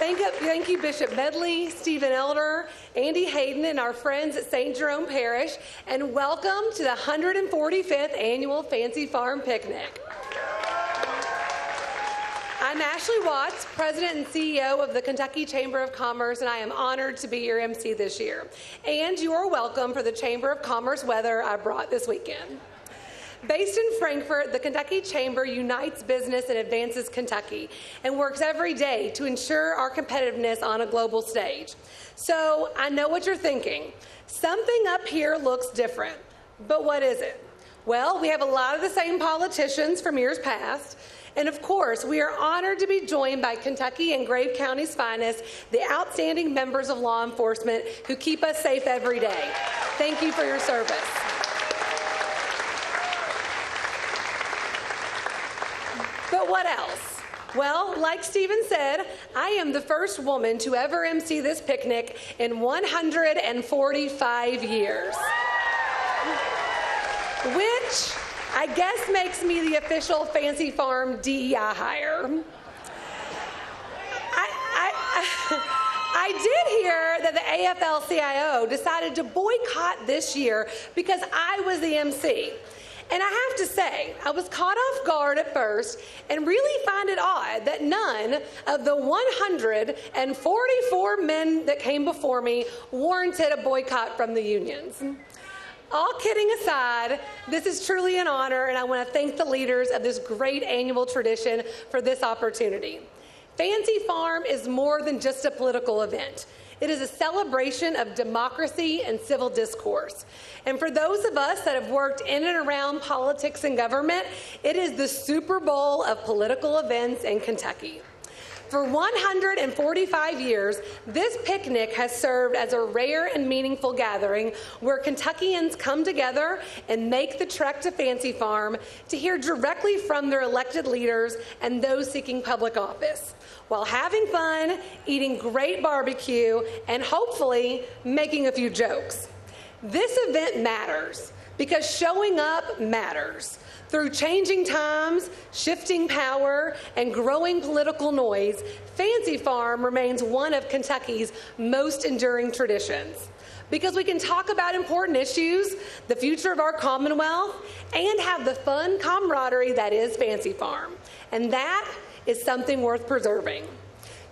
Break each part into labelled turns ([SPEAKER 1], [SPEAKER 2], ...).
[SPEAKER 1] Thank you, Bishop Medley, Stephen Elder, Andy Hayden, and our friends at St. Jerome Parish, and welcome to the 145th Annual Fancy Farm Picnic. I'm Ashley Watts, President and CEO of the Kentucky Chamber of Commerce, and I am honored to be your MC this year. And you are welcome for the Chamber of Commerce weather I brought this weekend. Based in Frankfort, the Kentucky Chamber unites business and advances Kentucky and works every day to ensure our competitiveness on a global stage. So I know what you're thinking. Something up here looks different, but what is it? Well, we have a lot of the same politicians from years past. And of course, we are honored to be joined by Kentucky and Grave County's finest, the outstanding members of law enforcement who keep us safe every day. Thank you for your service. But what else? Well, like Stephen said, I am the first woman to ever MC this picnic in 145 years, which I guess makes me the official Fancy Farm DEI hire. I did hear that the AFL-CIO decided to boycott this year because I was the MC. And I have to say, I was caught off guard at first and really find it odd that none of the 144 men that came before me warranted a boycott from the unions. All kidding aside, this is truly an honor, and I want to thank the leaders of this great annual tradition for this opportunity. Fancy Farm is more than just a political event. It is a celebration of democracy and civil discourse. And for those of us that have worked in and around politics and government, it is the Super Bowl of political events in Kentucky. For 145 years, this picnic has served as a rare and meaningful gathering where Kentuckians come together and make the trek to Fancy Farm to hear directly from their elected leaders and those seeking public office, while having fun, eating great barbecue, and hopefully making a few jokes. This event matters because showing up matters. Through changing times, shifting power, and growing political noise, Fancy Farm remains one of Kentucky's most enduring traditions. Because we can talk about important issues, the future of our Commonwealth, and have the fun camaraderie that is Fancy Farm. And that is something worth preserving.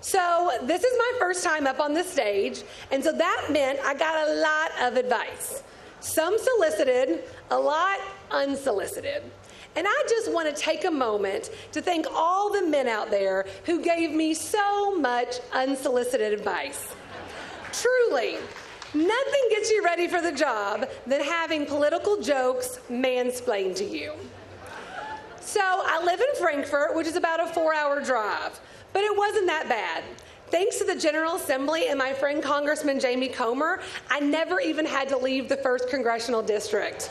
[SPEAKER 1] So this is my first time up on the stage, and so that meant I got a lot of advice. Some solicited, a lot unsolicited. And I just want to take a moment to thank all the men out there who gave me so much unsolicited advice. Truly, nothing gets you ready for the job than having political jokes mansplained to you. So I live in Frankfort, which is about a 4-hour drive, but it wasn't that bad. Thanks to the General Assembly and my friend Congressman Jamie Comer, I never even had to leave the 1st Congressional District.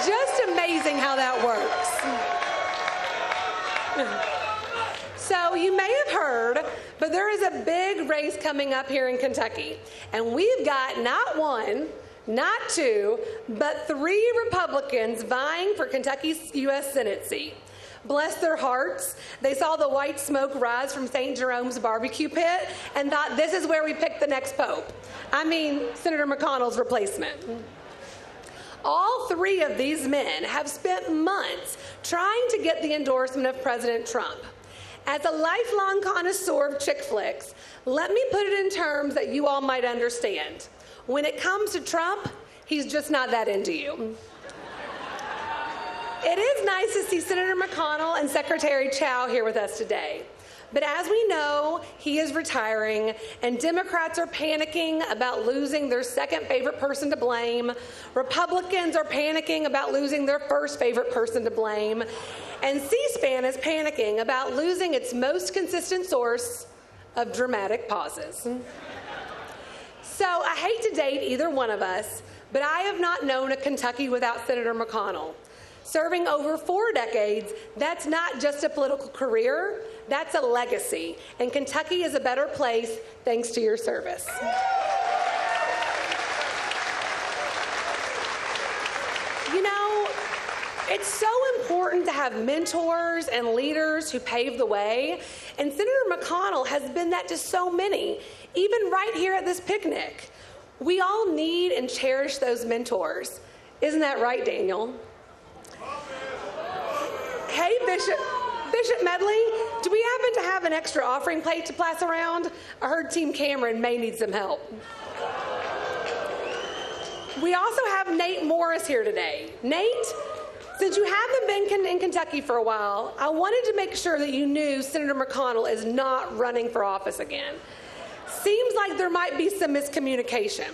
[SPEAKER 1] Just amazing how that works. So you may have heard, but there is a big race coming up here in Kentucky. And we've got not one, not two, but 3 Republicans vying for Kentucky's U.S. Senate seat. Bless their hearts, they saw the white smoke rise from St. Jerome's barbecue pit and thought this is where we pick the next pope. I mean, Senator McConnell's replacement. All 3 of these men have spent months trying to get the endorsement of President Trump. As a lifelong connoisseur of chick flicks, let me put it in terms that you all might understand. When it comes to Trump, he's just not that into you. It is nice to see Senator McConnell and Secretary Chao here with us today. But as we know, he is retiring, and Democrats are panicking about losing their second favorite person to blame. Republicans are panicking about losing their first favorite person to blame. And C-SPAN is panicking about losing its most consistent source of dramatic pauses. So I hate to date either one of us, but I have not known a Kentucky without Senator McConnell. Serving over 4 decades, that's not just a political career, that's a legacy. And Kentucky is a better place thanks to your service. You know, It's so important to have mentors and leaders who pave the way, and Senator McConnell has been that to so many, even right here at this picnic. We all need and cherish those mentors. Isn't that right, Daniel? Hey, Bishop Medley, do we happen to have an extra offering plate to pass around? I heard Team Cameron may need some help. We also have Nate Morris here today. Nate, since you haven't been in Kentucky for a while, I wanted to make sure that you knew Senator McConnell is not running for office again. Seems like there might be some miscommunication.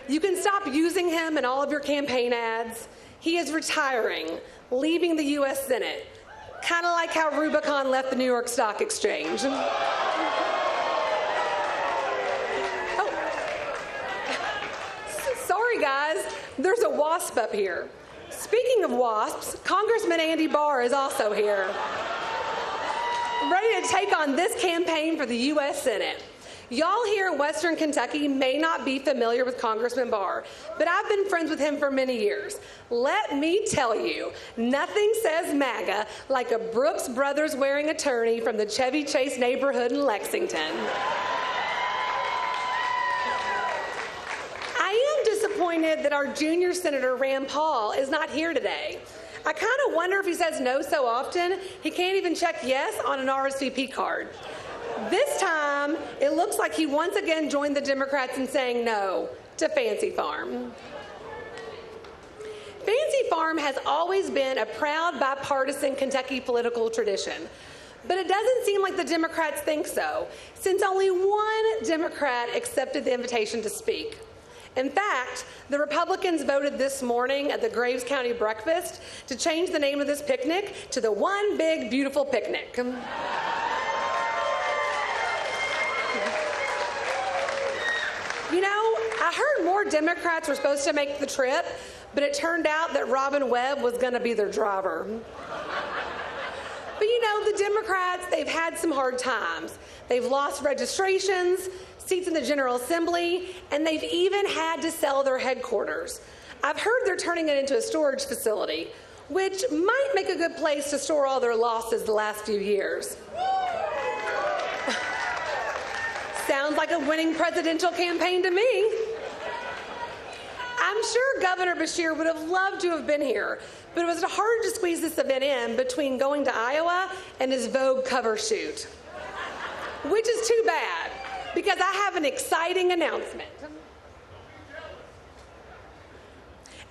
[SPEAKER 1] You can stop using him in all of your campaign ads. He is retiring, leaving the U.S. Senate, kind of like how Rubicon left the New York Stock Exchange. Sorry, guys, there's a wasp up here. Speaking of wasps, Congressman Andy Barr is also here, ready to take on this campaign for the U.S. Senate. Y'all here in Western Kentucky may not be familiar with Congressman Barr, but I've been friends with him for many years. Let me tell you, nothing says MAGA like a Brooks Brothers wearing attorney from the Chevy Chase neighborhood in Lexington. I am disappointed that our junior Senator Rand Paul is not here today. I kind of wonder if he says no so often, he can't even check yes on an RSVP card. This time, it looks like he once again joined the Democrats in saying no to Fancy Farm. Fancy Farm has always been a proud bipartisan Kentucky political tradition, but it doesn't seem like the Democrats think so, since only one Democrat accepted the invitation to speak. In fact, the Republicans voted this morning at the Graves County breakfast to change the name of this picnic to the One Big Beautiful Picnic. You know, I heard more Democrats were supposed to make the trip, but it turned out that Robin Webb was going to be their driver. But you know, the Democrats, they've had some hard times. They've lost registrations, seats in the General Assembly, and they've even had to sell their headquarters. I've heard they're turning it into a storage facility, which might make a good place to store all their losses the last few years. Sounds like a winning presidential campaign to me. I'm sure Governor Beshear would have loved to have been here, but it was hard to squeeze this event in between going to Iowa and his Vogue cover shoot. Which is too bad, because I have an exciting announcement.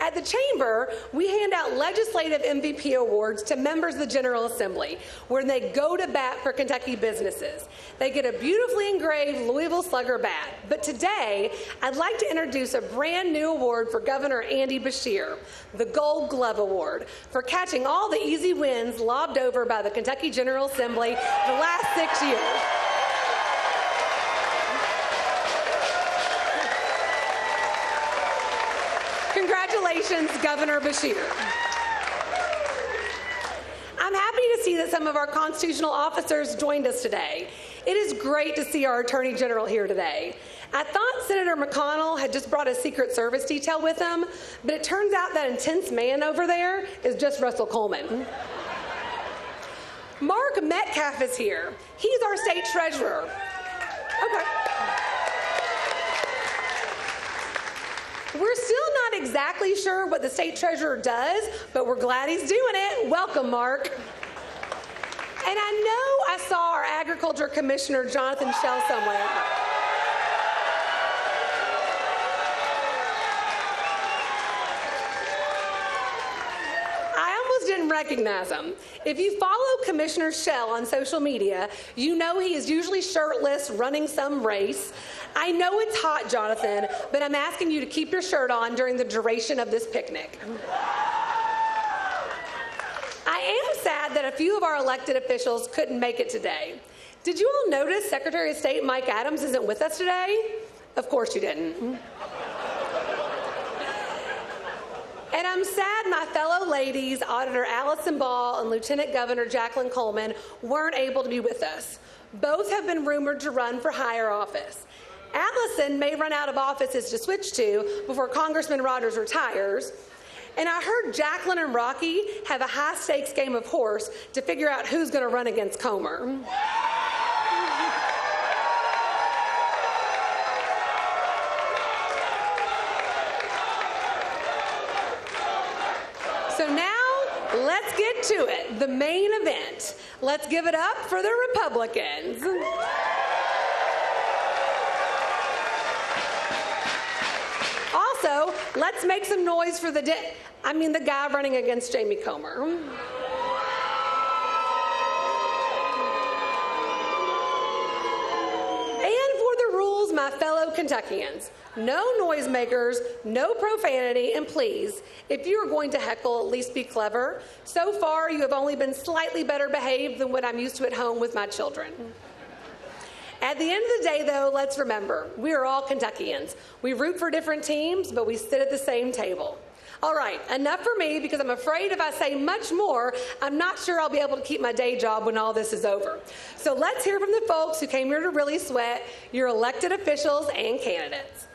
[SPEAKER 1] At the Chamber, we hand out legislative MVP awards to members of the General Assembly, where they go to bat for Kentucky businesses. They get a beautifully engraved Louisville Slugger bat. But today, I'd like to introduce a brand new award for Governor Andy Beshear, the Gold Glove Award, for catching all the easy wins lobbed over by the Kentucky General Assembly the last 6 years. Congratulations, Governor Beshear. I'm happy to see that some of our constitutional officers joined us today. It is great to see our Attorney General here today. I thought Senator McConnell had just brought a Secret Service detail with him, but it turns out that intense man over there is just Russell Coleman. Mark Metcalf is here. He's our state treasurer. Okay. We're still not exactly sure what the state treasurer does, but we're glad he's doing it. Welcome, Mark. And I know I saw our agriculture commissioner, Jonathan Schell, somewhere. I almost didn't recognize him. If you follow Commissioner Schell on social media, you know he is usually shirtless, running some race. I know it's hot, Jonathan, but I'm asking you to keep your shirt on during the duration of this picnic. I am sad that a few of our elected officials couldn't make it today. Did you all notice Secretary of State Mike Adams isn't with us today? Of course you didn't. And I'm sad my fellow ladies, Auditor Allison Ball and Lieutenant Governor Jacqueline Coleman, weren't able to be with us. Both have been rumored to run for higher office. Allison may run out of offices to switch to before Congressman Rogers retires. And I heard Jacqueline and Rocky have a high-stakes game of horse to figure out who's going to run against Comer. So now, let's get to it, the main event. Let's give it up for the Republicans. Also, let's make some noise for the guy running against Jamie Comer. And for the rules, my fellow Kentuckians. No noisemakers, no profanity, and please, if you are going to heckle, at least be clever. So far, you have only been slightly better behaved than what I'm used to at home with my children. At the end of the day, though, let's remember, we are all Kentuckians. We root for different teams, but we sit at the same table. All right, enough for me, because I'm afraid if I say much more, I'm not sure I'll be able to keep my day job when all this is over. So let's hear from the folks who came here to really sweat, your elected officials and candidates.